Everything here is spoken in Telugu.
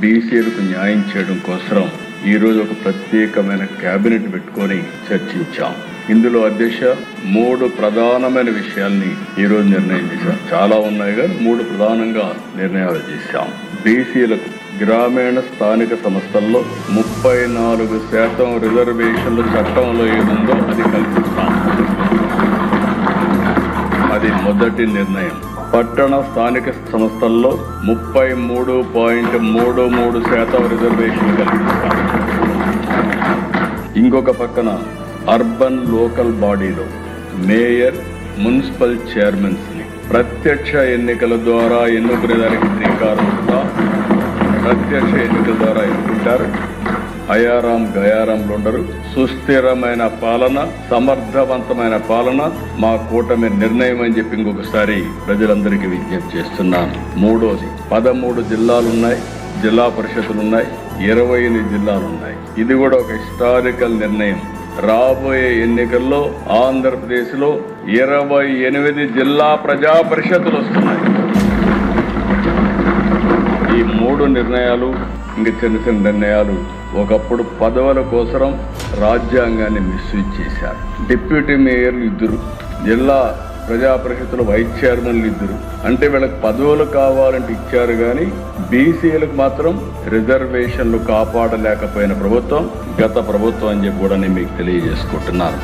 బీసీలకు న్యాయం చేయడం కోసం ఈరోజు ఒక ప్రత్యేకమైన కేబినెట్ పెట్టుకొని చర్చించాం. ఇందులో అధ్యక్ష 3 ప్రధానమైన విషయాల్ని ఈరోజు నిర్ణయం చేశాం. చాలా ఉన్నాయి కానీ 3 ప్రధానంగా నిర్ణయాలు చేశాం. బీసీలకు గ్రామీణ స్థానిక సంస్థల్లో 34% రిజర్వేషన్లు చట్టంలో ఏముందో అది కల్పిస్తాం. అది మొదటి నిర్ణయం. పట్టణ స్థానిక సంస్థల్లో 33.33% రిజర్వేషన్ కల్పిస్తాం. ఇంకొక పక్కన అర్బన్ లోకల్ బాడీలో మేయర్, మున్సిపల్ చైర్మన్స్ ని ప్రత్యక్ష ఎన్నికల ద్వారా ఎన్నుకునేదానికి శ్రీకారం చుడతాం. ప్రత్యక్ష ఎన్నికల ద్వారా ఎన్నుకుంటారు. అయారాం గయారాంలు ఉండరు. సుస్థిరమైన పాలన, సమర్థవంతమైన పాలన మా కూటమి నిర్ణయం అని చెప్పి ఇంకొకసారి ప్రజలందరికీ విజ్ఞప్తి చేస్తున్నాను. మూడోది 13 జిల్లాలున్నాయి, జిల్లా పరిషత్తులున్నాయి, 28 జిల్లాలున్నాయి. ఇది కూడా ఒక హిస్టారికల్ నిర్ణయం. రాబోయే ఎన్నికల్లో ఆంధ్రప్రదేశ్ లో 28 జిల్లా ప్రజా పరిషత్తులు వస్తున్నాయి. ఈ 3 నిర్ణయాలు ఇంకా చిన్న చిన్న నిర్ణయాలు ఒకప్పుడు పదవుల కోసం రాజ్యాంగాన్ని మిస్యూజ్ చేశారు. డిప్యూటీ మేయర్లు 2, జిల్లా ప్రజా పరిషత్తుల వైస్ చైర్మన్లు 2. అంటే వీళ్ళకి పదవులు కావాలంటే ఇచ్చారు కానీ బీసీలకు మాత్రం రిజర్వేషన్లు కాపాడలేకపోయిన ప్రభుత్వం గత ప్రభుత్వం అని చెప్పి కూడా నేను మీకు తెలియజేసుకుంటున్నాను.